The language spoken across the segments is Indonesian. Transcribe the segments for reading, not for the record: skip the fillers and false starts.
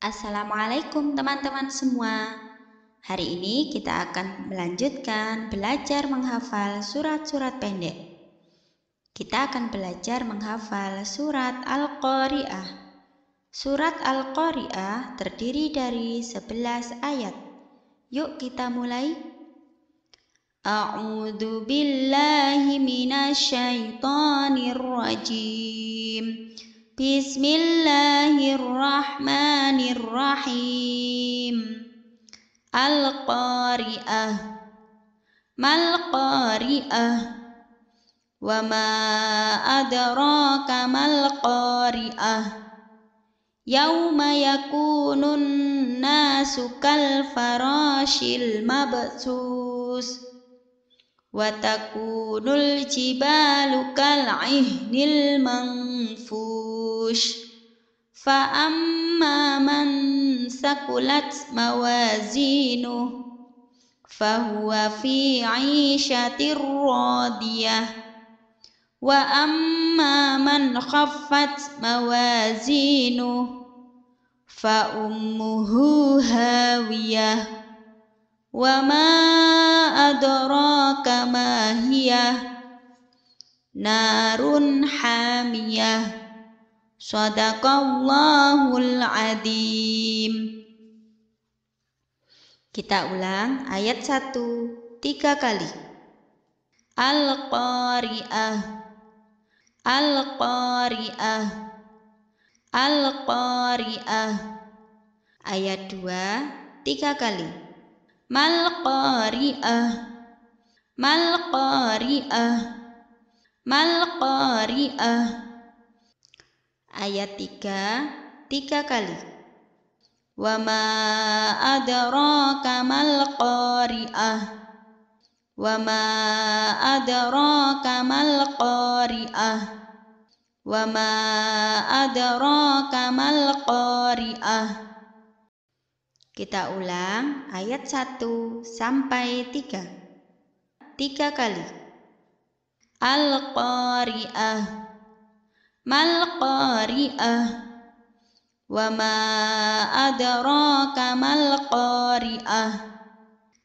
Assalamualaikum teman-teman semua. Hari ini kita akan melanjutkan belajar menghafal surat-surat pendek. Kita akan belajar menghafal surat Al-Qari'ah. Surat Al-Qari'ah terdiri dari 11 ayat. Yuk kita mulai. A'udzu billahi minasyaitonir rajim. Bismillahirrahmanirrahim. Al-Qari'ah. Mal-Qari'ah. Wa ma adraka mal-Qari'ah. Yauma yakunun nasu kal farashil mabthus. Wa takunul jibalu kal ihnil manfush. Fa amma man sakulat mawazinuh fahuwa fi 'ishatir radiyah. Wa amma man khaffat mawazinuh fa ummuhu hawiyah. Wa ma adraka ma hiyah narun hamiyah. Shadaqallahul adzim. Kita ulang ayat 1 3 kali. Al-Qari'ah. Al-Qari'ah. Al-Qari'ah. Ayat 2 3 kali. Mal-Qari'ah. Mal-Qari'ah. Mal-Qari'ah. Ayat 3 3 kali. Wa ma adraka mal-Qari'ah. Wa ma adraka mal-Qari'ah. Wa ma adraka mal-Qari'ah. Kita ulang ayat 1 sampai 3. 3 kali. Al-Qari'ah. Mal-Qari'ah. Wa ma adraka mal-Qari'ah.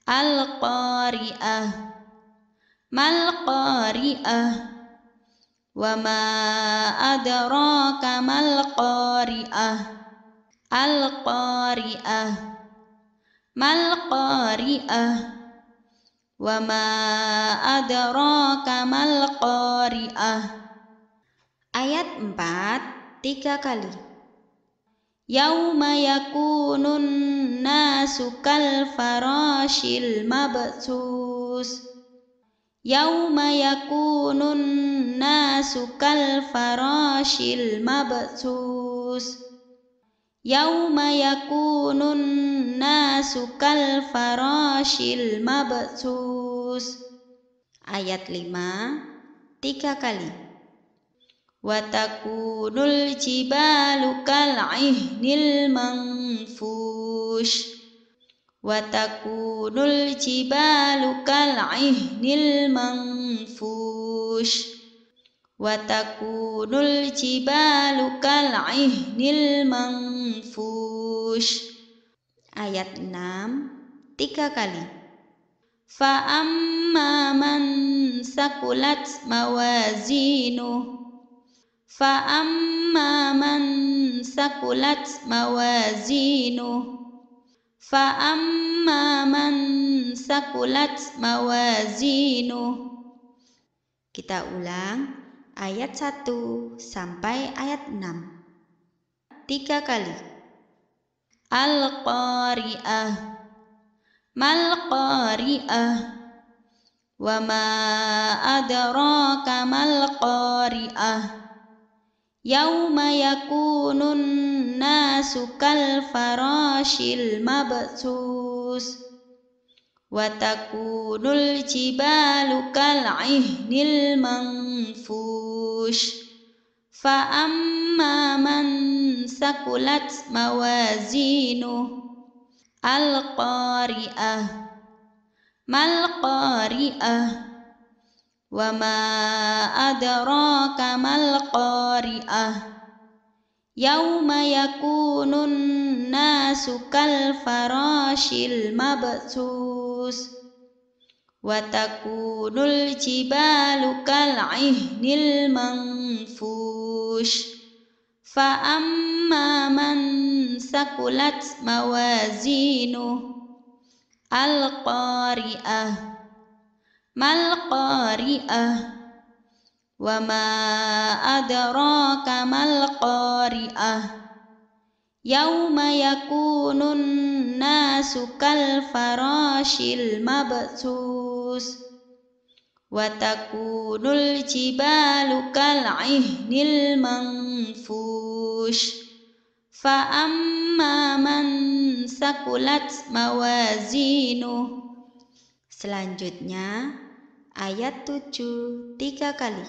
Al-Qari'ah. Mal-Qari'ah. Wa ma adraka mal-Qari'ah. Al-Qari'ah. Mal-Qari'ah. Wa ma adraka mal-Qari'ah. Ayat 4 3 kali. Yauma yakunun nasu kal farashil mabthus. Yauma yakunun nasu kal farashil mabthus. Yauma yakunun nasu kal farashil mabthus. Ayat 5 3 kali. Wa takunul jibalu kal ihnil manfush. Wa takunul jibalu kal ihnil manfush. Wa takunul jibalu kal ihnil manfush. Ayat 6 3 kali. Fa amma man sakulat mawazinuh. Fa amma man sakulat mawazinuh. Fa amma man sakulat mawazinuh. Kita ulang ayat 1 sampai ayat 6. 3 kali. Al-Qari'ah. Mal-Qari'ah. Wa ma adraka mal-Qari'ah. Yauma yakunun nasu kal farashil mabthus. Wa takunul jibalu kal ihnil manfush. Fa amma man sakulat mawazinuh. Al-Qari'ah. Mal-Qari'ah. Wa ma adraka mal-Qari'ah. Yauma yakunun nasu kal farashil mabthus wa takunul jibalu kal ihnil manfush fa amma man sakulat mawazinuh al-qari'ah mal qari'ah wa ma adraka mal qari'ah yauma yakunun nasu kal farashil mabthus wa takunul jibalu kal ihnil manfush fa amma man sakulat mawazinuh. Selanjutnya ayat 7 3 kali.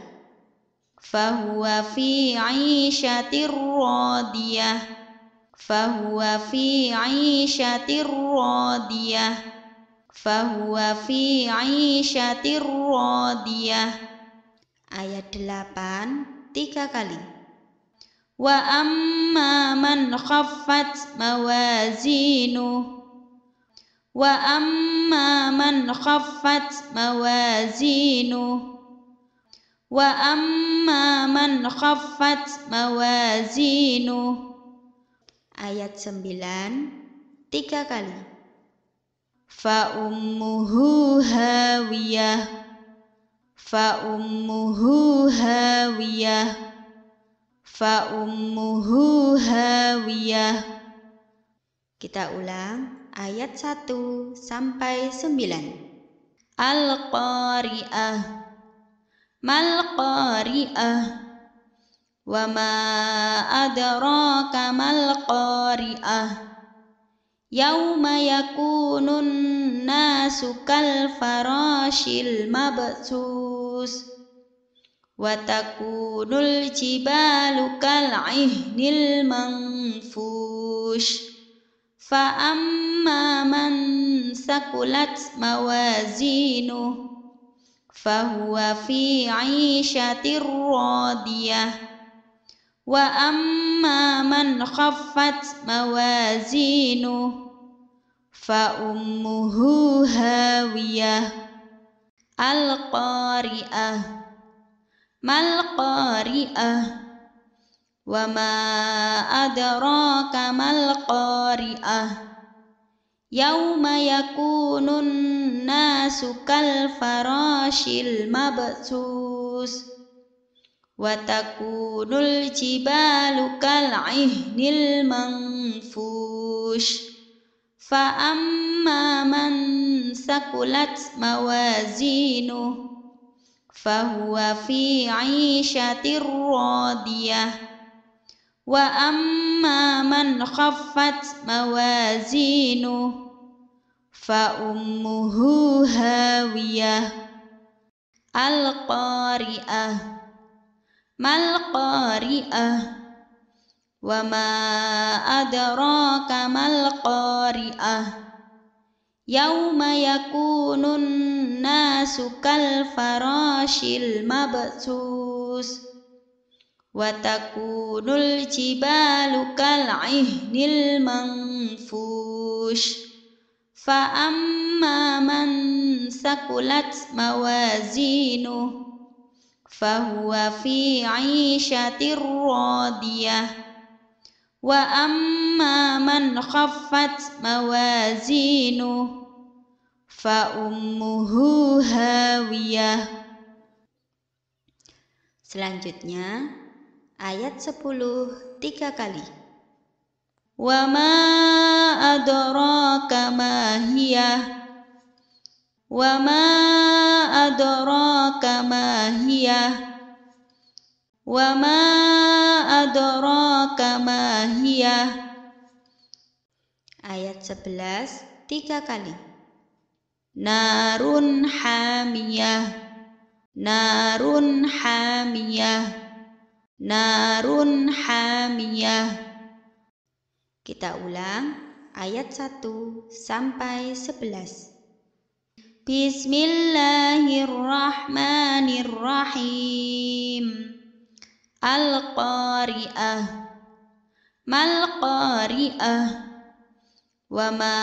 Fahuwa fi 'ishatir radiyah fahuwa fi 'ishatir radiyah fahuwa fi 'ishatir radiyah. Ayat 8 3 kali. Wa amma man khaffat mawazinuh wa amma man khaffat mawazinuh wa amma man khaffat mawazinuh. Ayat 9 3 kali. Fa ummuhu hawiyah fa ummuhu hawiyah fa ummuhu hawiyah. Kita ulang ayat 1 sampai 9. Al-qari'ah mal qari'ah wa ma adraka mal qari'ah yauma yakunun nasu kal farashil mabthus wa takunul jibalu kal ihnil manfush fa amma man sakulat mawazinuh fahuwa fi 'ishatir radiyah wa amma man khaffat mawazinuh fa ummuhu hawiyah. Al-qari'ah mal qari'ah wa ma adraka mal qari'ah yauma yakunun nasu kal farashil mabthus wa takunul jibalu kal ihnil manfush fa amma man sakulat mawazinuh fahuwa fi 'ishatir radiyah wa amma man khaffat mawazinuh fa ummuhu hawiyah. Al-qari'ah mal qari'ah wa ma adraka mal qari'ah yauma yakunun nasu kal farashil mabthus wa takunul jibalu kal ihnil manfush fa amma man sakulat mawazinuh fahuwa fi 'ishatir radiyah wa amma man khaffat mawazinuh fa ummuhu hawiyah. Selanjutnya ayat 10 3 kali. Wa ma adraka ma hiyah wa ma adraka ma hiyah wa ma adraka ma hiyah. Ayat 11 3 kali. Narun hamiyah narun hamiyah narun hamiyah. Kita ulang ayat 1 sampai 11. Bismillahirrahmanirrahim. Al-qari'ah mal qari'ah wa ma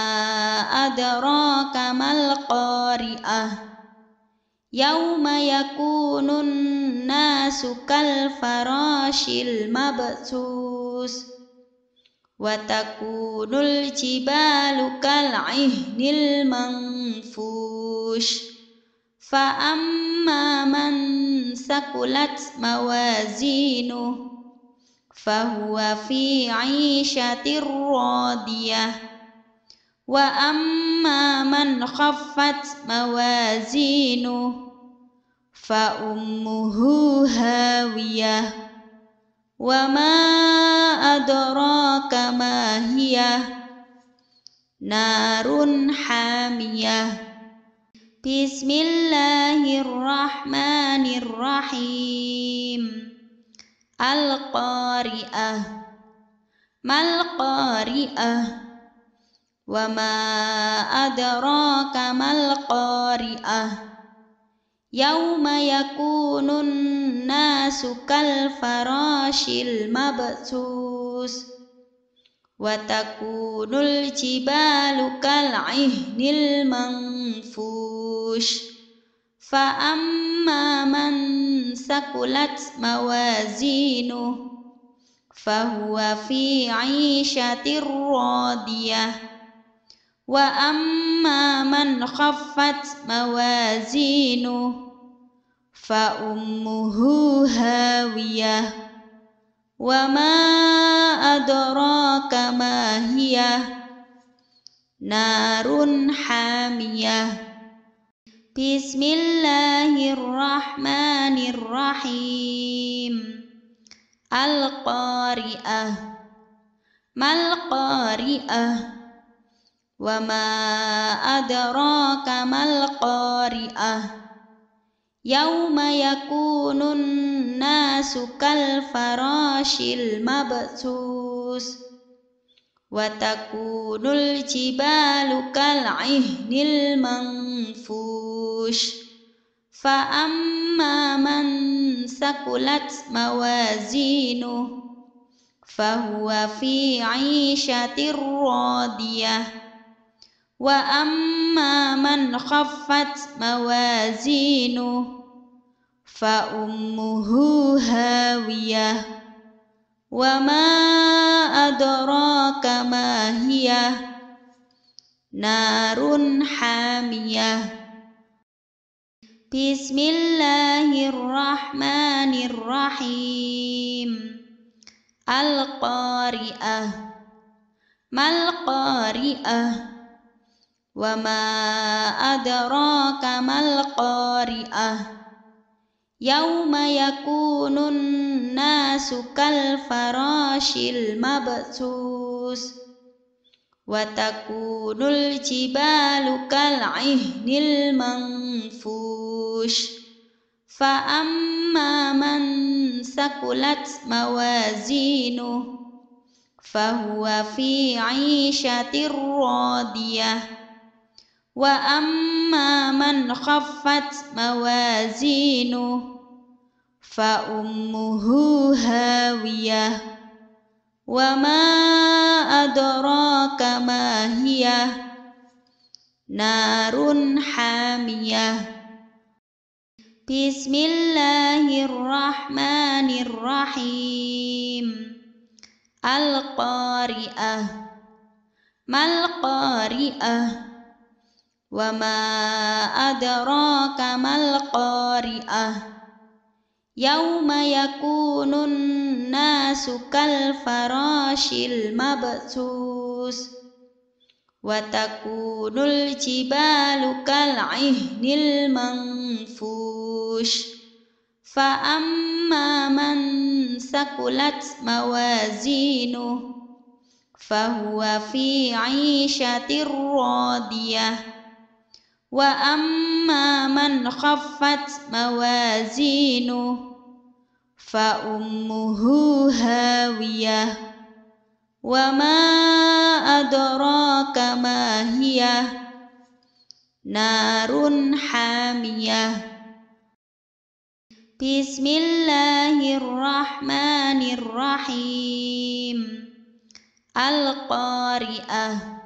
adraka mal qari'ah. Yauma yakunun nasu kal farashil mabthus wa takunul jibalu kal ihnil manfush. Fa amma man sakulat mawazinuh fahuwa fi 'ishatir radiyah wa amma man khaffat mawazinuh fa ummuhu hawiyah wa ma adraka ma hiyah narun hamiyah. Bismillahirrahmanirrahim. Al-Qari'ah. Mal-Qari'ah. Wa ma adraka mal-Qari'ah. Yauma yakunun nasu kal farashil mabthus wa takunul jibalu kal ihnil manfush. Fa amma man sakulat mawazinuh fahuwa fi 'ishatir radiyah wa amma man khaffat mawazinuh fa ummuhu hawiyah wa ma adraka ma hiyah narun hamiyah. Bismillahirrahmanirrahim. Al-Qari'ah. Mal-Qari'ah. Wa ma adraka mal-Qari'ah. Yauma yakunun nasu kal farashil mabthus wa takunul jibalu kal ihnil manfush. Fa amma man sakulat mawazinuh fahuwa fi 'ishatir radiyah wa amma man khaffat mawazinuh fa ummuhu hawiyah wa ma adraka ma hiyah narun hamiyah. Bismillahirrahmanirrahim. Al-Qari'ah. Mal-Qari'ah. Wa ma adraka mal-Qari'ah. Yauma yakunun nasu kal farashil mabthus wa takunul jibalu kal ihnil manfush. Fa amma man sakulat mawazinuh fahuwa fi 'ishatir radiyah wa amma man khaffat mawazinuh fa ummuhu hawiyah wa ma adraka ma hiyah narun hamiyah. Bismillahirrahmanirrahim. Al-Qari'ah. Mal-Qari'ah. Wa ma adraka mal-Qari'ah. Yauma yakunun nasu kal farashil mabthus wa takunul jibalu kal ihnil manfush. Fa amma man sakulat mawazinuh fahuwa fi 'ishatir radiyah wa amma man khaffat mawazinuh fa ummuhu hawiyah wa ma adraka ma hiyah narun hamiyah. Bismillahirrahmanirrahim. Al-Qari'ah.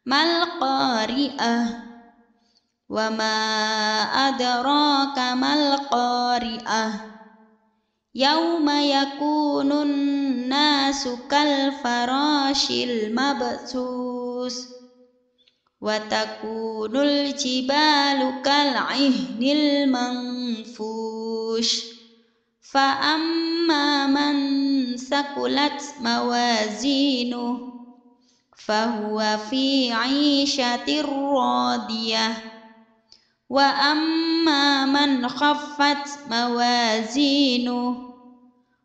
Mal qari'ah. Wa ma adraka mal qari'ah. Yauma yakunun nasu kal farashil mabthus. Wa takunul jibalu kal ihnil manfush. Fa amma man sakulat mawazinuh fahuwa fi 'ishatir radiyah. Wa amma man khaffat mawazinuh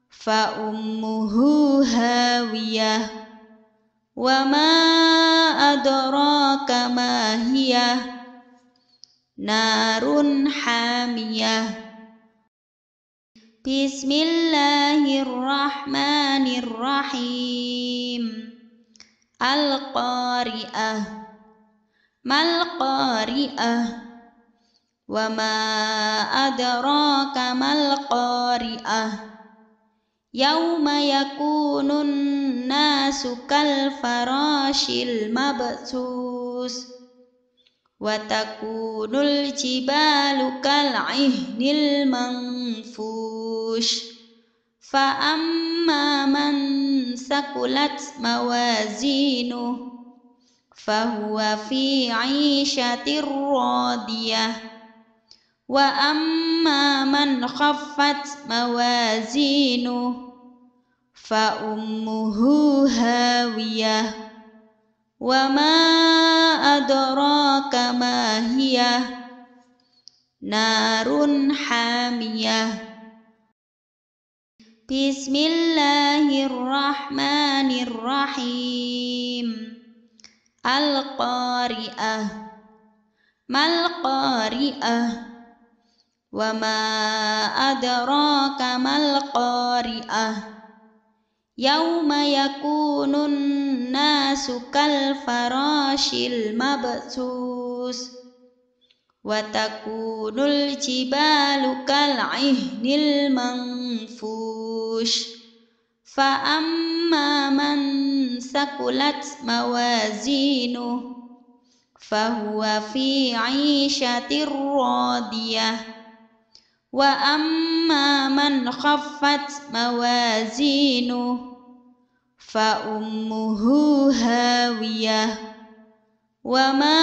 fa ummuhu hawiyah. Wa ma adraka ma hiyah. Narun hamiyah. Bismillahirrahmanirrahim. Al-qari'ah. Mal qari'ah. Wa ma adraka mal qari'ah. Yauma yakunun nasu kal farashil mabthus. Wa takunul jibalu kal ihnil manfush. Fa amma man sakulat mawazinuh fahuwa fi 'ishatir radiyah. Wa amma man khaffat mawazinuh fa ummuhu hawiyah. Wa ma adraka ma hiyah. Narun hamiyah. Bismillahirrahmanirrahim. Al-qari'ah. Mal qari'ah. Wa ma adraka mal qari'ah. Yauma yakunun nasu kal farashil mabthus. Wa takunul jibalu kal ihnil manfush. Fa amma man sakulat mawazinuh fahuwa fi 'ishatir radiyah. Wa amma man khaffat mawazinuh fa ummuhu hawiyah. Wa ma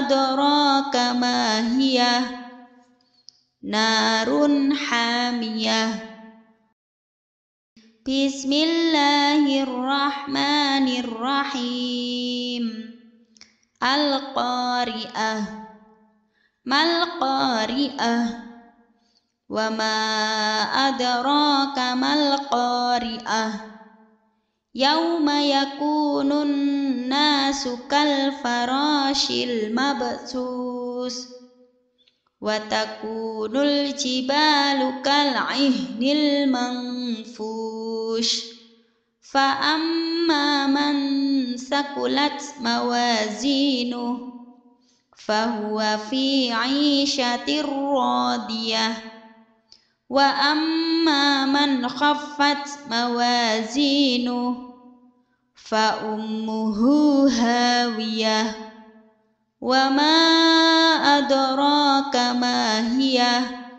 adraka ma hiyah. Narun hamiyah. Bismillahirrahmanirrahim. Al-qari'ah. Mal qari'ah. Wa ma adraka mal qari'ah. Yauma yakunun nasu kal farashil mabthus. Wa takunul jibalu kal ihnil manfush. Fa amma man sakulat mawazinuh fahuwa fi 'ishatir radiyah. Wa amma man khaffat mawazinuh fa ummuhu hawiyah. Wa ma adraka ma hiyah.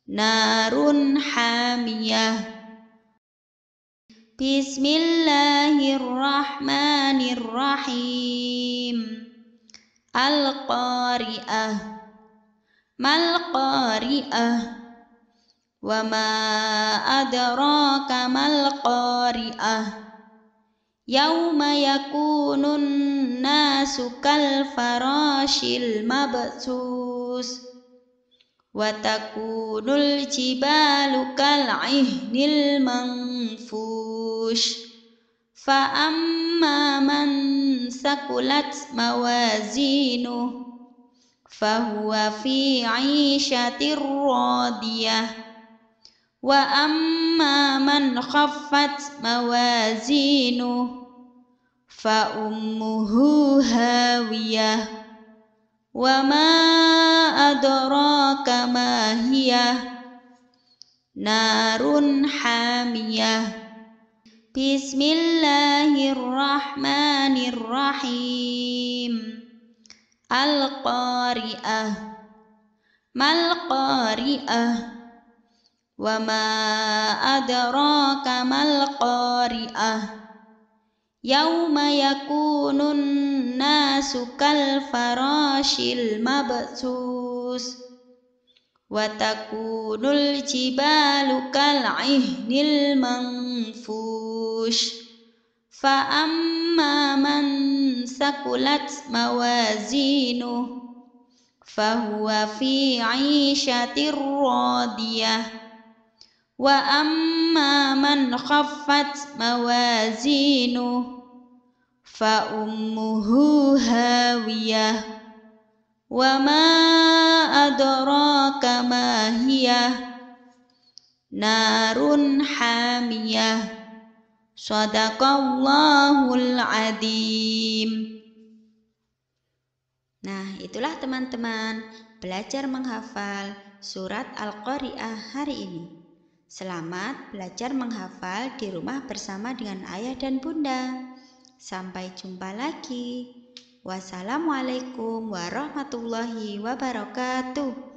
Narun hamiyah. Bismillahirrahmanirrahim. Al-qari'ah. Mal qari'ah. Wa ma adraka mal qari'ah. Yauma yakunun nasu kal farashil mabthus. Wa takunul jibalu kal ihnil manfush. Fa amma man sakulat mawazinuh fahuwa fi 'ishatir radiyah. Wa amma man khaffat mawazinuh fa ummuhu hawiyah. Wa ma adraka ma hiyah. Narun hamiyah. Bismillahirrahmanirrahim. Bismillahirrahmanirrahim. Al-Qari'ah. Mal-Qari'ah. Wa ma adraka mal-Qari'ah. Yauma yakunun nasu kal farashil mabsus. Wa takunul jibalu kal ihnil manfush. Fa amma man sakulat mawazinuh fahuwa fi 'ishatir radiyah. Wa amma man khaffat mawazinuh fa ummuhu hawiyah. Wa ma adraka ma hiyah. Narun hamiyah. Shadaqallahul adzim. Nah, itulah teman-teman belajar menghafal surat Al-Qari'ah hari ini. Selamat belajar menghafal di rumah bersama dengan ayah dan bunda. Sampai jumpa lagi. Wassalamualaikum warahmatullahi wabarakatuh.